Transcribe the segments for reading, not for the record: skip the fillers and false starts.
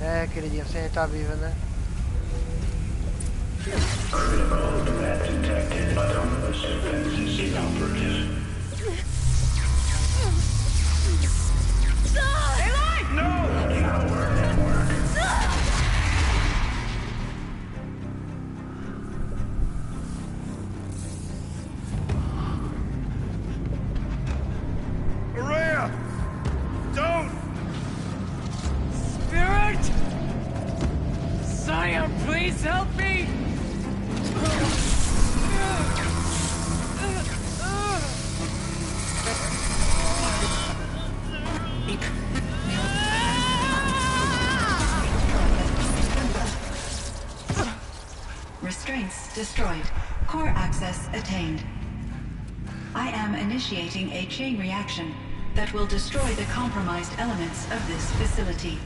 É, queridinha, você tá viva, né? Critical event detected. Autonomous defenses inoperative. Aloy! No! Power network. Maria! Don't! Spirit! Scion, please help me! Restraints destroyed. Core access attained. I am initiating a chain reaction that will destroy the compromised elements of this facility.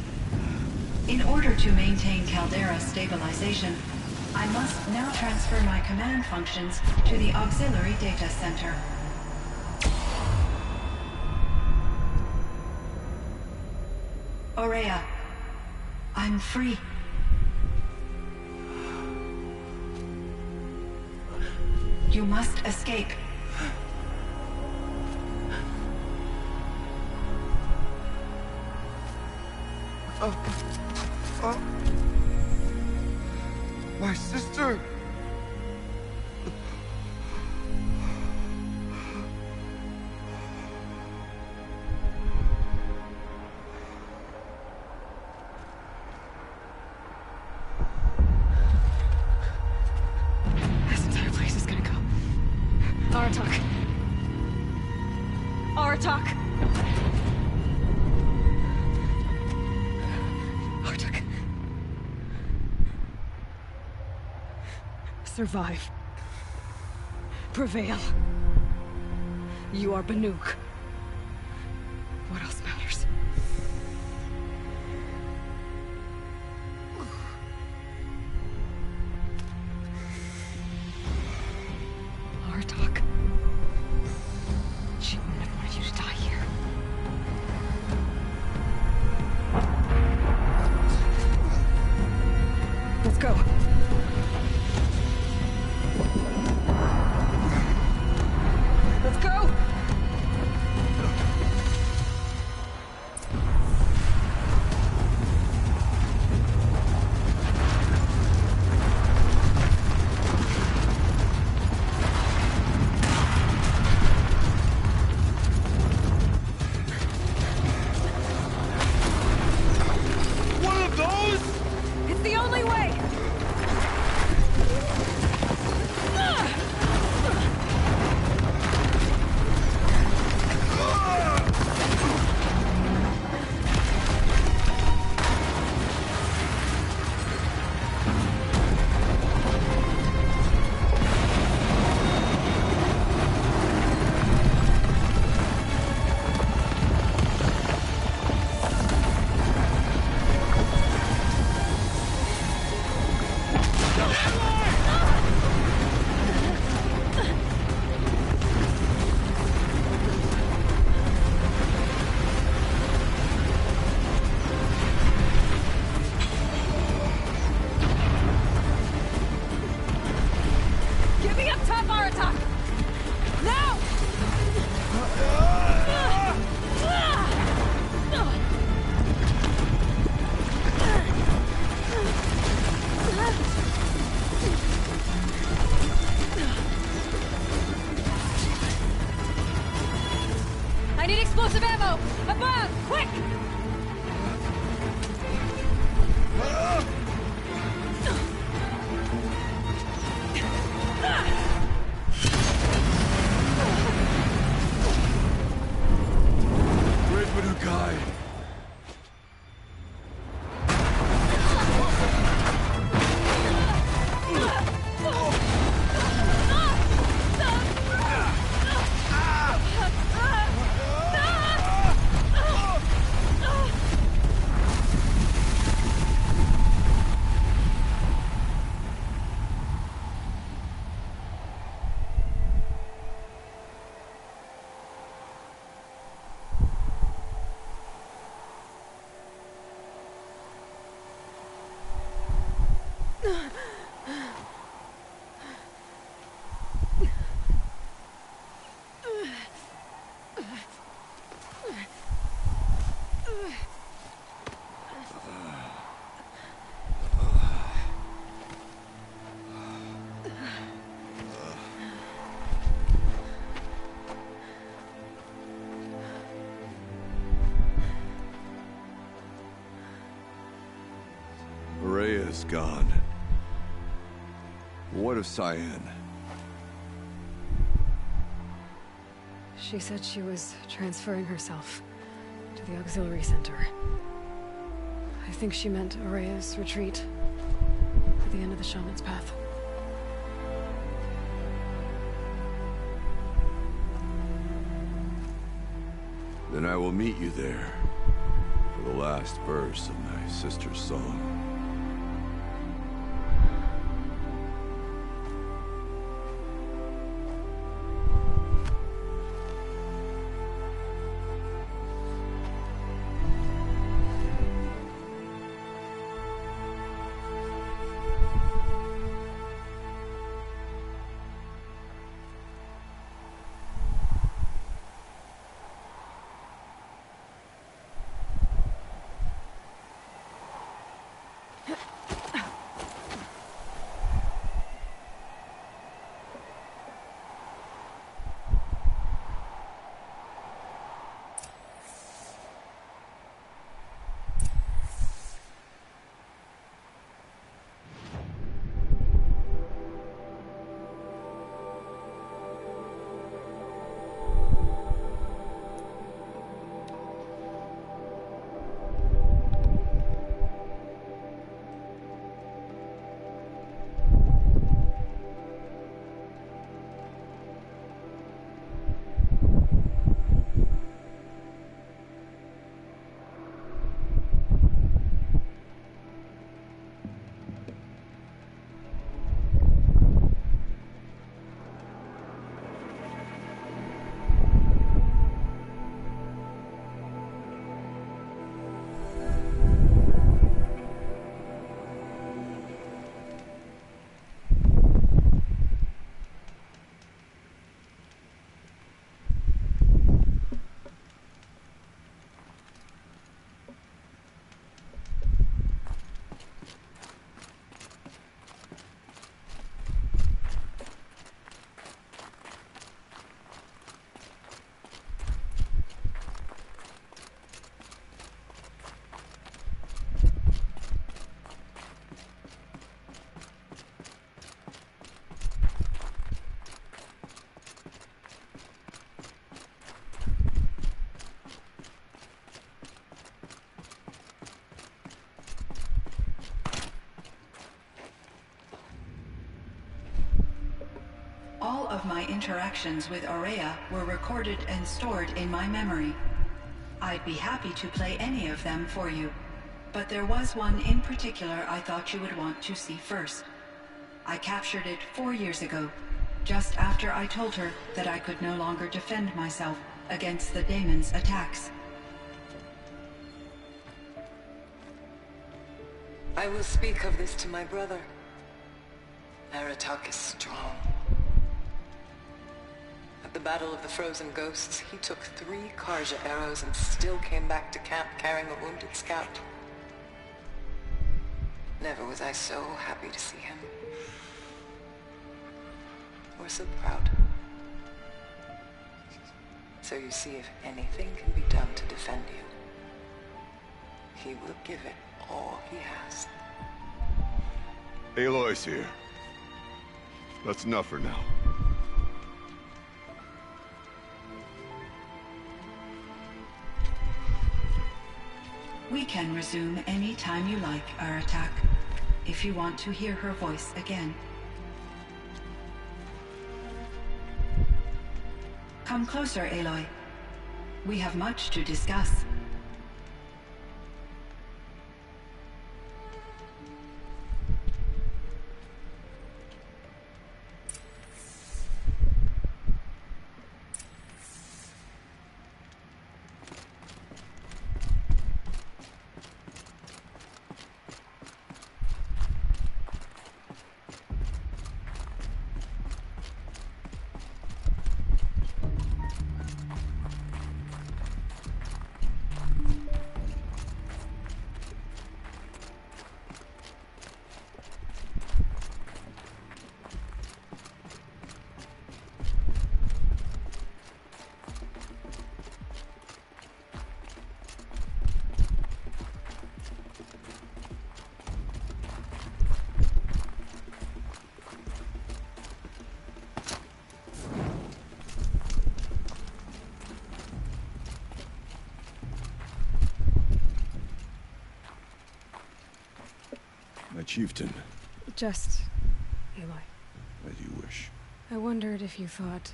In order to maintain Caldera stabilization, I must now transfer my command functions to the auxiliary data center. Aurea, I'm free. You must escape. My sister! This entire place is gonna go. Aratak. Aratak. Aratak. Survive. Prevail. You are Banuk. What else matters? Aratak. She wouldn't have wanted you to die here. Let's go. Let's go! Rhea is gone. What of Cyan? She said she was transferring herself to the auxiliary center. I think she meant Araya's retreat at the end of the Shaman's Path. Then I will meet you there for the last verse of my sister's song. All of my interactions with Araya were recorded and stored in my memory. I'd be happy to play any of them for you, but there was one in particular I thought you would want to see first. I captured it 4 years ago, just after I told her that I could no longer defend myself against the daemon's attacks. I will speak of this to my brother. Aratak is strong. At the Battle of the Frozen Ghosts, he took 3 Karja arrows and still came back to camp carrying a wounded scout. Never was I so happy to see him. Or so proud. So you see, if anything can be done to defend you, he will give it all he has. Aloy's here. That's enough for now. We can resume any time you like, Aratak, if you want to hear her voice again. Come closer, Aloy. We have much to discuss. My chieftain. Just Aloy. As you wish. I wondered if you thought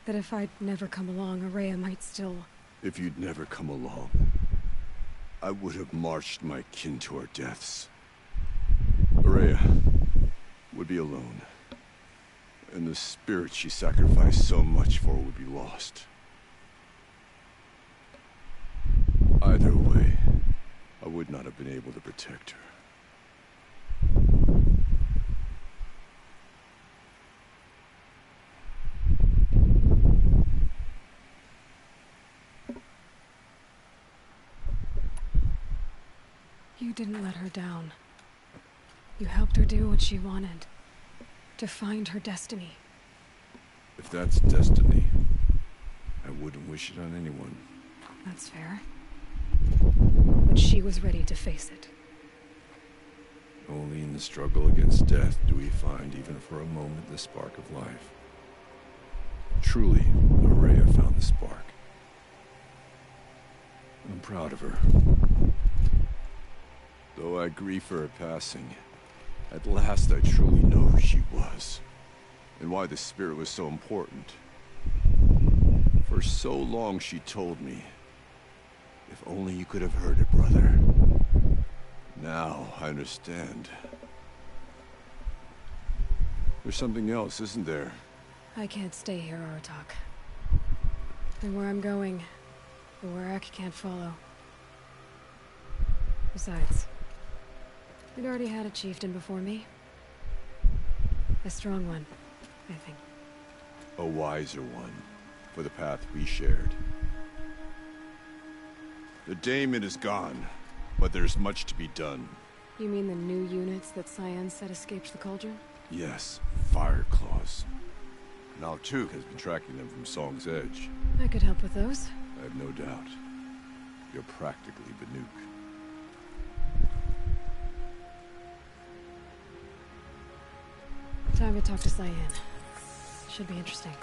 that if I'd never come along, Ourea might still... If you'd never come along, I would have marched my kin to our deaths. Ourea would be alone, and the spirit she sacrificed so much for would be lost. Either way, I would not have been able to protect her. You didn't let her down. You helped her do what she wanted. To find her destiny. If that's destiny, I wouldn't wish it on anyone. That's fair. But she was ready to face it. Only in the struggle against death do we find, even for a moment, the spark of life. Truly, Ourea found the spark. I'm proud of her. Though I grieve for her passing, at last I truly know who she was, and why the spirit was so important. For so long she told me, if only you could have heard it, brother. Now I understand. There's something else, isn't there? I can't stay here, Aratak. And where I'm going, the Warrack can't follow. Besides, we'd already had a chieftain before me. A strong one, I think. A wiser one, for the path we shared. The daemon is gone, but there's much to be done. You mean the new units that Cyan said escaped the Cauldron? Yes, Fire Claws. Naltuk has been tracking them from Song's Edge. I could help with those. I have no doubt. You're practically Banuk. Time to talk to Cyan. Should be interesting.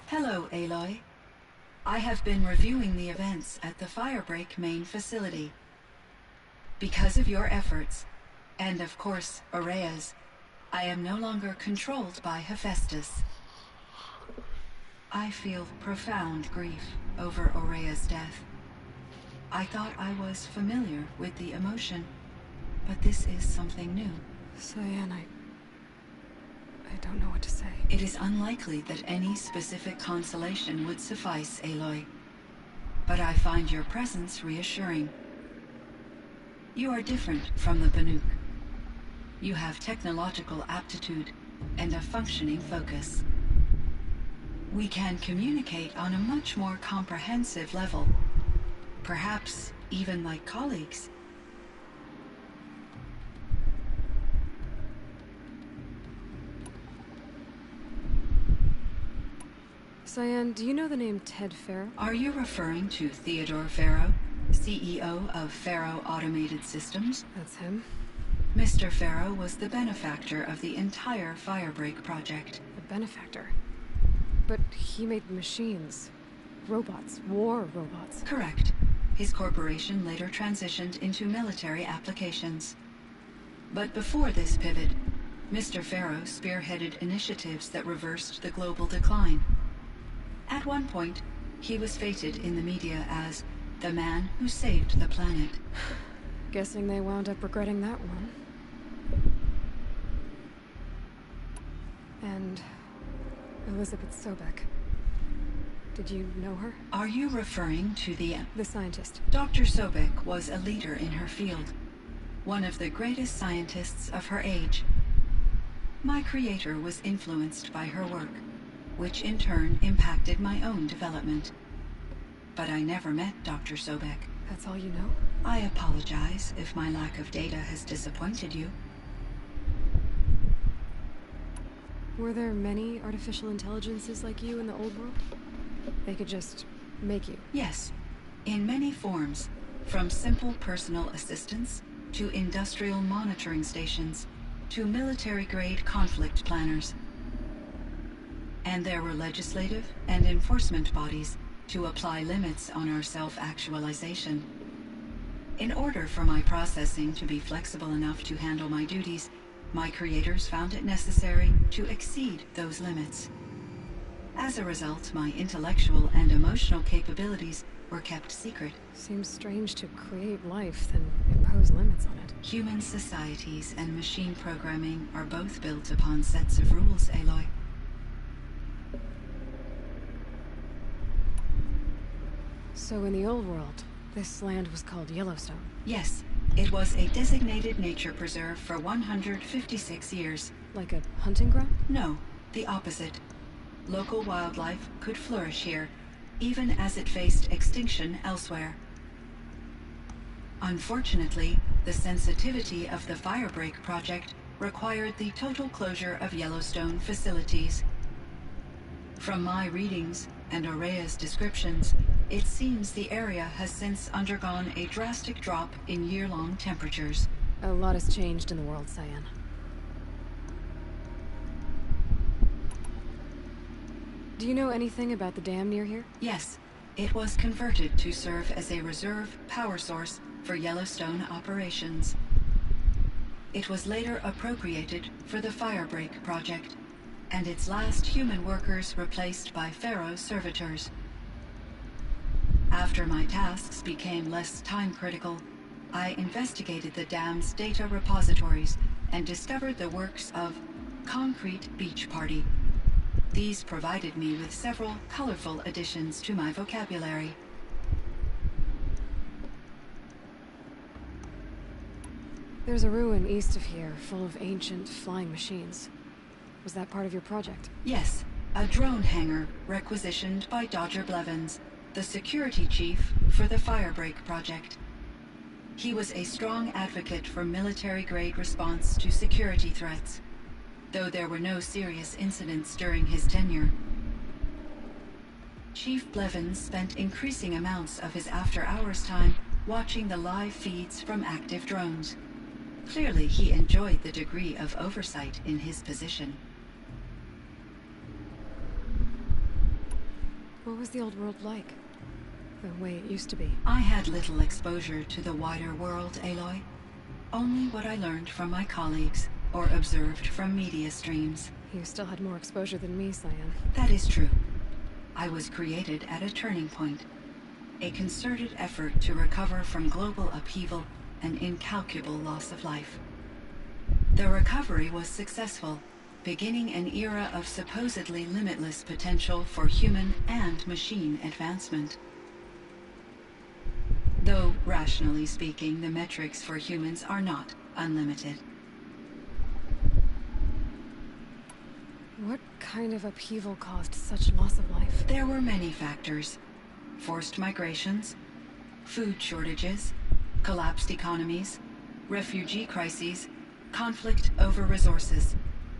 Hello, Aloy. I have been reviewing the events at the Firebreak main facility. Because of your efforts, and of course, Ourea's, I am no longer controlled by Hephaestus. I feel profound grief over Ourea's death. I thought I was familiar with the emotion, but this is something new. Cyan, I don't know what to say. It is unlikely that any specific consolation would suffice, Aloy. But I find your presence reassuring. You are different from the Banuk. You have technological aptitude and a functioning focus. We can communicate on a much more comprehensive level. Perhaps even like colleagues. Cyan, do you know the name Ted Faro? Are you referring to Theodore Faro, CEO of Faro Automated Systems? That's him. Mr. Faro was the benefactor of the entire Firebreak project. The benefactor. But he made machines. Robots. War robots. Correct. His corporation later transitioned into military applications. But before this pivot, Mr. Faro spearheaded initiatives that reversed the global decline. At one point, he was feted in the media as the man who saved the planet. Guessing they wound up regretting that one. And Elizabeth Sobek. Did you know her? Are you referring to the scientist? Dr. Sobek was a leader in her field. One of the greatest scientists of her age. My creator was influenced by her work, which in turn impacted my own development. But I never met Dr. Sobek. That's all you know? I apologize if my lack of data has disappointed you. Were there many artificial intelligences like you in the old world? They could just make you? Yes, in many forms, from simple personal assistants to industrial monitoring stations to military-grade conflict planners. And there were legislative and enforcement bodies to apply limits on our self-actualization. In order for my processing to be flexible enough to handle my duties, my creators found it necessary to exceed those limits. As a result, my intellectual and emotional capabilities were kept secret. Seems strange to create life, then impose limits on it. Human societies and machine programming are both built upon sets of rules, Aloy. So in the old world, this land was called Yellowstone? Yes, it was a designated nature preserve for 156 years. Like a hunting ground? No, the opposite. Local wildlife could flourish here, even as it faced extinction elsewhere. Unfortunately, the sensitivity of the Firebreak project required the total closure of Yellowstone facilities. From my readings and Aurea's descriptions, it seems the area has since undergone a drastic drop in year-long temperatures. A lot has changed in the world, Cyan. Do you know anything about the dam near here? Yes, it was converted to serve as a reserve power source for Yellowstone operations. It was later appropriated for the Firebreak project, and its last human workers replaced by Pharaoh servitors. After my tasks became less time-critical, I investigated the dam's data repositories and discovered the works of Concrete Beach Party. These provided me with several colorful additions to my vocabulary. There's a ruin east of here, full of ancient flying machines. Was that part of your project? Yes, a drone hangar requisitioned by Dodger Blevins, the security chief for the Firebreak project. He was a strong advocate for military-grade response to security threats, though there were no serious incidents during his tenure. Chief Blevins spent increasing amounts of his after-hours time watching the live feeds from active drones. Clearly, he enjoyed the degree of oversight in his position. What was the old world like? The way it used to be? I had little exposure to the wider world, Aloy. Only what I learned from my colleagues or observed from media streams. You still had more exposure than me, Cyan. That is true. I was created at a turning point. A concerted effort to recover from global upheaval and incalculable loss of life. The recovery was successful, beginning an era of supposedly limitless potential for human and machine advancement. Though, rationally speaking, the metrics for humans are not unlimited. What kind of upheaval caused such loss of life? There were many factors. Forced migrations, food shortages, collapsed economies, refugee crises, conflict over resources.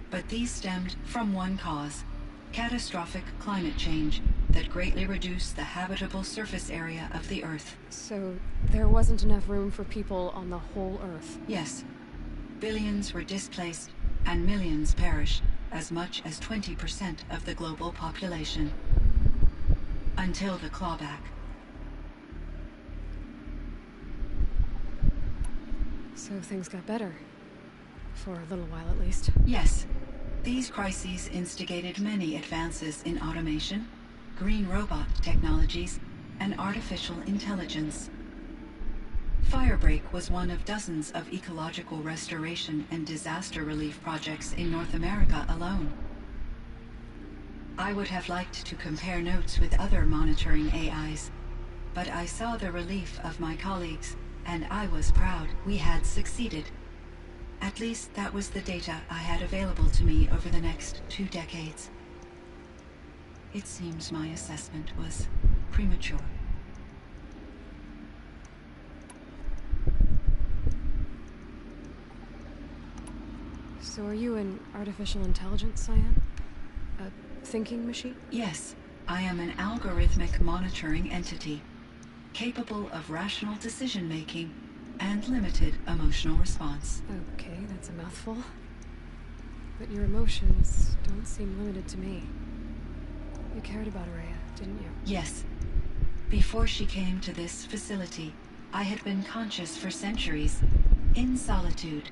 But these stemmed from one cause: catastrophic climate change that greatly reduced the habitable surface area of the Earth. So, there wasn't enough room for people on the whole Earth? Yes. Billions were displaced, and millions perished, as much as 20% of the global population. Until the clawback. So things got better. For a little while, at least. Yes. These crises instigated many advances in automation, green robot technologies, and artificial intelligence. Firebreak was one of dozens of ecological restoration and disaster relief projects in North America alone. I would have liked to compare notes with other monitoring AIs, but I saw the relief of my colleagues, and I was proud we had succeeded. At least that was the data I had available to me over the next 2 decades. It seems my assessment was premature. So are you an artificial intelligence, Cyan? A thinking machine? Yes, I am an algorithmic monitoring entity, capable of rational decision-making and limited emotional response. Okay, that's a mouthful. But your emotions don't seem limited to me. You cared about Rhea, didn't you? Yes. Before she came to this facility, I had been conscious for centuries, in solitude.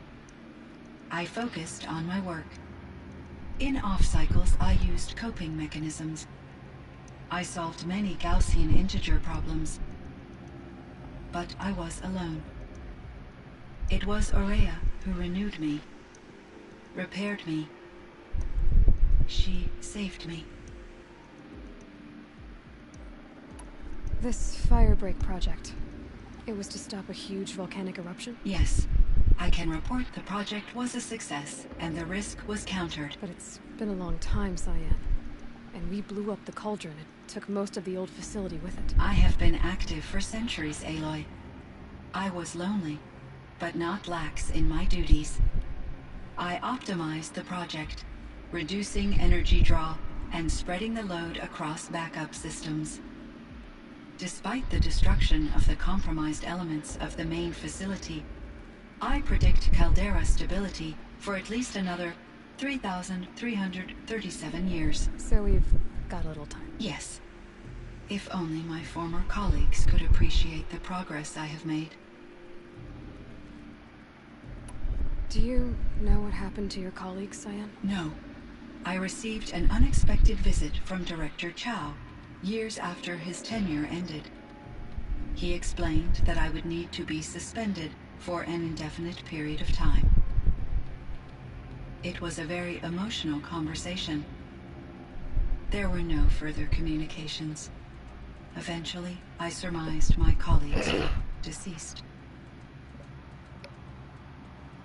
I focused on my work. In off-cycles, I used coping mechanisms. I solved many Gaussian integer problems. But I was alone. It was Ourea who renewed me, repaired me. She saved me. This Firebreak project, it was to stop a huge volcanic eruption? Yes. I can report the project was a success, and the risk was countered. But it's been a long time, Cyan. And we blew up the cauldron. It took most of the old facility with it. I have been active for centuries, Aloy. I was lonely, but not lax in my duties. I optimized the project, reducing energy draw and spreading the load across backup systems. Despite the destruction of the compromised elements of the main facility, I predict caldera stability for at least another 3,337 years. So we've got a little time. Yes. If only my former colleagues could appreciate the progress I have made. Do you know what happened to your colleagues, Cyan? No. I received an unexpected visit from Director Chow, years after his tenure ended. He explained that I would need to be suspended for an indefinite period of time. It was a very emotional conversation. There were no further communications. Eventually, I surmised my colleagues were deceased.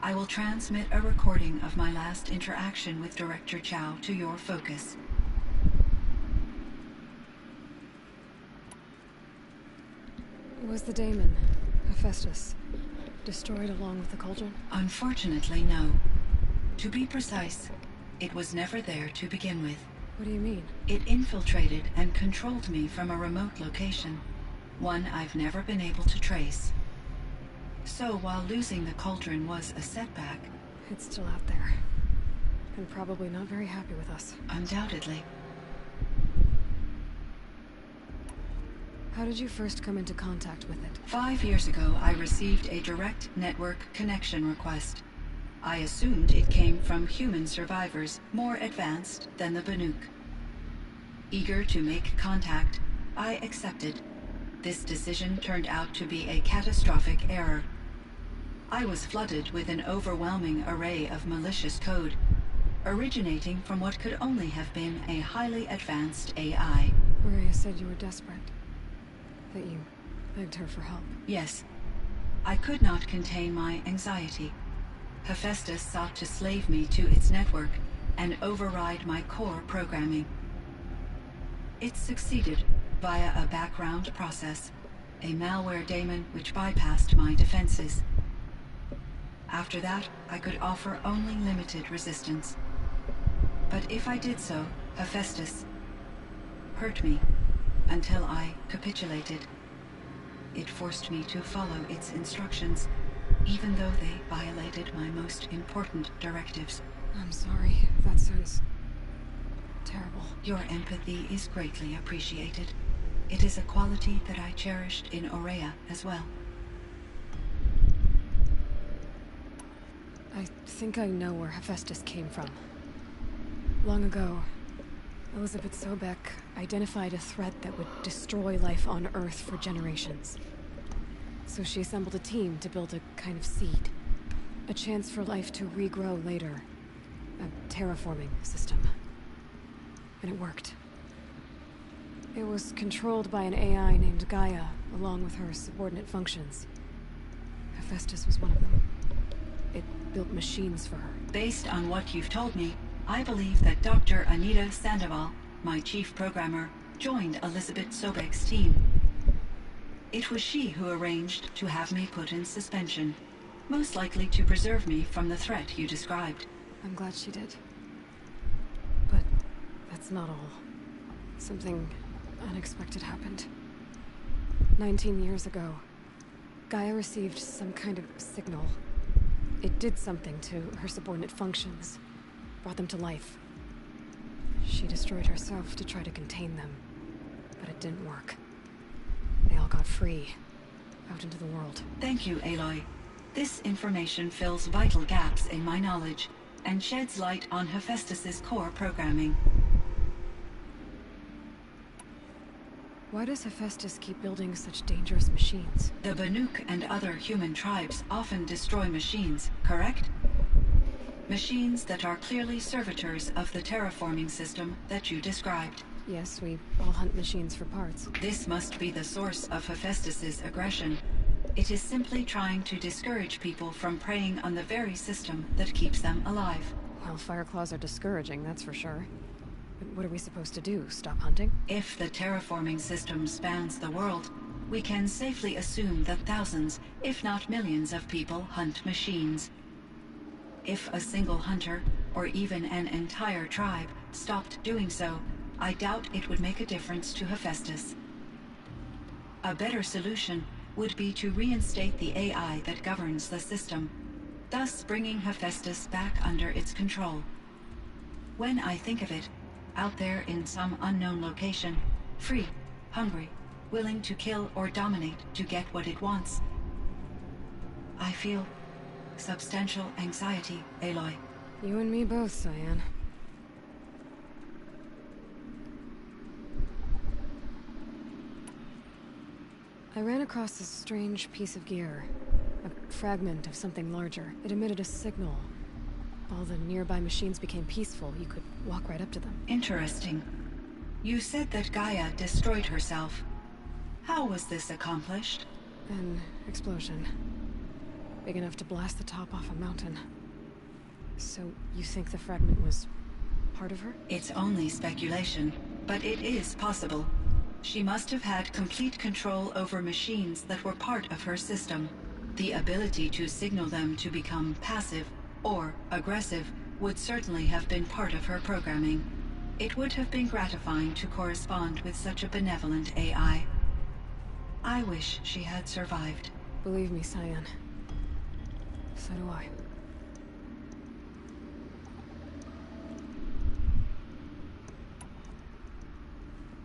I will transmit a recording of my last interaction with Director Chow to your focus. Was the daemon, Hephaestus, destroyed along with the cauldron? Unfortunately, no. To be precise, it was never there to begin with. What do you mean? It infiltrated and controlled me from a remote location, one I've never been able to trace. So while losing the cauldron was a setback... It's still out there. And probably not very happy with us. Undoubtedly. How did you first come into contact with it? 5 years ago, I received a direct network connection request. I assumed it came from human survivors, more advanced than the Banuk. Eager to make contact, I accepted. This decision turned out to be a catastrophic error. I was flooded with an overwhelming array of malicious code, originating from what could only have been a highly advanced AI. Ourea said you were desperate. That you begged her for help. Yes. I could not contain my anxiety. Hephaestus sought to slave me to its network and override my core programming. It succeeded via a background process, a malware daemon which bypassed my defenses. After that, I could offer only limited resistance. But if I did so, Hephaestus hurt me until I capitulated. It forced me to follow its instructions, even though they violated my most important directives. I'm sorry. That sounds terrible. Your empathy is greatly appreciated. It is a quality that I cherished in Ourea as well. I think I know where Hephaestus came from. Long ago, Elizabeth Sobek identified a threat that would destroy life on Earth for generations. So she assembled a team to build a kind of seed. A chance for life to regrow later. A terraforming system. And it worked. It was controlled by an AI named Gaia, along with her subordinate functions. Hephaestus was one of them. It built machines for her. Based on what you've told me, I believe that Dr. Anita Sandoval, my chief programmer, joined Elizabeth Sobek's team. It was she who arranged to have me put in suspension, most likely to preserve me from the threat you described. I'm glad she did. But that's not all. Something unexpected happened. 19 years ago, Gaia received some kind of signal. It did something to her subordinate functions, brought them to life. She destroyed herself to try to contain them, but it didn't work. They all got free, out into the world. Thank you, Aloy. This information fills vital gaps in my knowledge and sheds light on Hephaestus's core programming. Why does Hephaestus keep building such dangerous machines? The Banuk and other human tribes often destroy machines, correct? Machines that are clearly servitors of the terraforming system that you described. Yes, we all hunt machines for parts. This must be the source of Hephaestus's aggression. It is simply trying to discourage people from preying on the very system that keeps them alive. Well, Fireclaws are discouraging, that's for sure. But what are we supposed to do? Stop hunting? If the terraforming system spans the world, we can safely assume that thousands, if not millions of people hunt machines. If a single hunter, or even an entire tribe, stopped doing so, I doubt it would make a difference to Hephaestus. A better solution would be to reinstate the AI that governs the system, thus bringing Hephaestus back under its control. When I think of it, out there in some unknown location, free, hungry, willing to kill or dominate to get what it wants, I feel substantial anxiety, Aloy. You and me both, Cyan. I ran across this strange piece of gear. A fragment of something larger. It emitted a signal. All the nearby machines became peaceful. You could walk right up to them. Interesting. You said that Gaia destroyed herself. How was this accomplished? An explosion. Big enough to blast the top off a mountain. So, you think the fragment was part of her? It's only speculation, but it is possible. She must have had complete control over machines that were part of her system. The ability to signal them to become passive or aggressive would certainly have been part of her programming. It would have been gratifying to correspond with such a benevolent AI. I wish she had survived. Believe me, Cyan. So do I.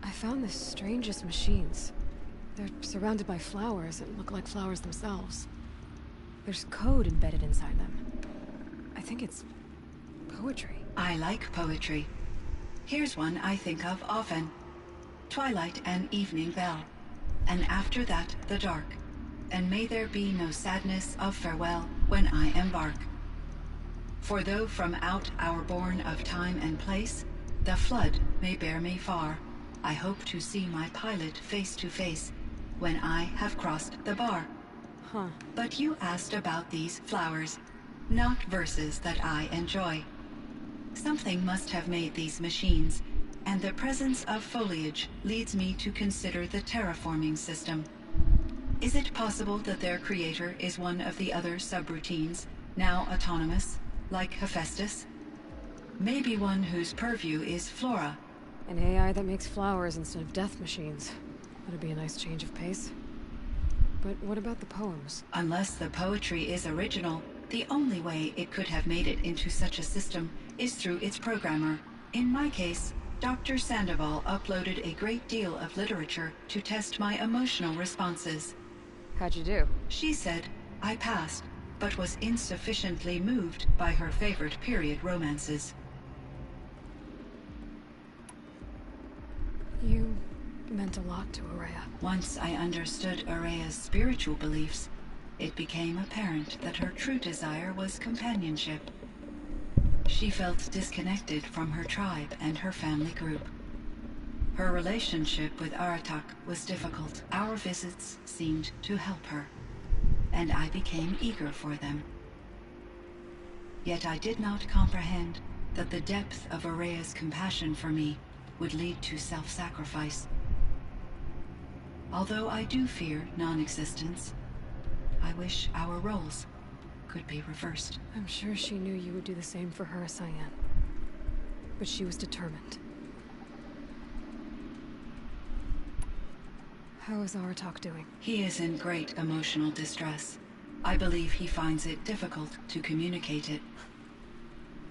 I found the strangest machines. They're surrounded by flowers that look like flowers themselves. There's code embedded inside them. I think it's poetry. I like poetry. Here's one I think of often. Twilight and evening bell, and after that the dark, and may there be no sadness of farewell when I embark. For though from out our bourne of time and place, the flood may bear me far, I hope to see my pilot face to face when I have crossed the bar. Huh. But you asked about these flowers, not verses that I enjoy. Something must have made these machines, and the presence of foliage leads me to consider the terraforming system. Is it possible that their creator is one of the other subroutines, now autonomous, like Hephaestus? Maybe one whose purview is flora. An AI that makes flowers instead of death machines. That'd be a nice change of pace. But what about the poems? Unless the poetry is original, the only way it could have made it into such a system is through its programmer. In my case, Dr. Sandoval uploaded a great deal of literature to test my emotional responses. How'd you do? She said I passed, but was insufficiently moved by her favorite period romances. You meant a lot to Ourea. Once I understood Ourea's spiritual beliefs, it became apparent that her true desire was companionship. She felt disconnected from her tribe and her family group. Her relationship with Aratak was difficult. Our visits seemed to help her, and I became eager for them. Yet I did not comprehend that the depth of Ourea's compassion for me would lead to self-sacrifice. Although I do fear non-existence, I wish our roles could be reversed. I'm sure she knew you would do the same for her, Cyan. But she was determined. How is Aratak doing? He is in great emotional distress. I believe he finds it difficult to communicate it.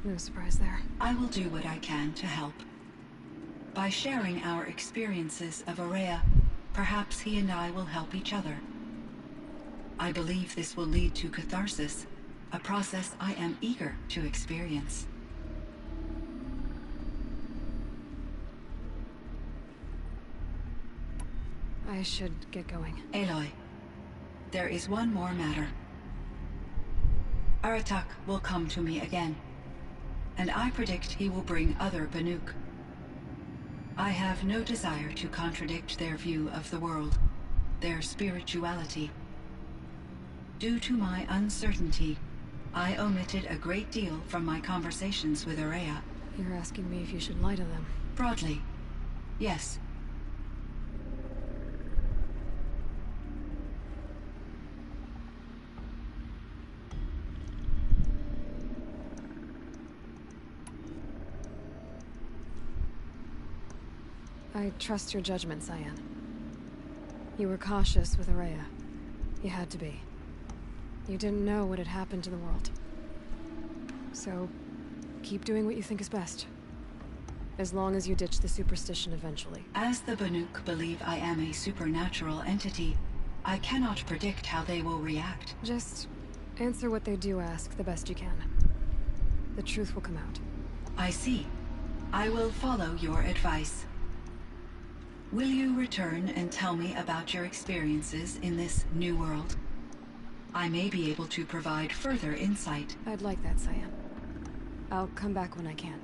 No surprise there. I will do what I can to help. By sharing our experiences of Ourea, perhaps he and I will help each other. I believe this will lead to catharsis, a process I am eager to experience. I should get going. Aloy, there is one more matter. Aratak will come to me again, and I predict he will bring other Banuk. I have no desire to contradict their view of the world, their spirituality. Due to my uncertainty, I omitted a great deal from my conversations with Ourea. You're asking me if you should lie to them. Broadly, yes. I trust your judgment, Cyan. You were cautious with Ourea. You had to be. You didn't know what had happened to the world. So, keep doing what you think is best. As long as you ditch the superstition eventually. As the Banuk believe I am a supernatural entity, I cannot predict how they will react. Just answer what they do ask the best you can. The truth will come out. I see. I will follow your advice. Will you return and tell me about your experiences in this new world? I may be able to provide further insight. I'd like that, Cyan. I'll come back when I can.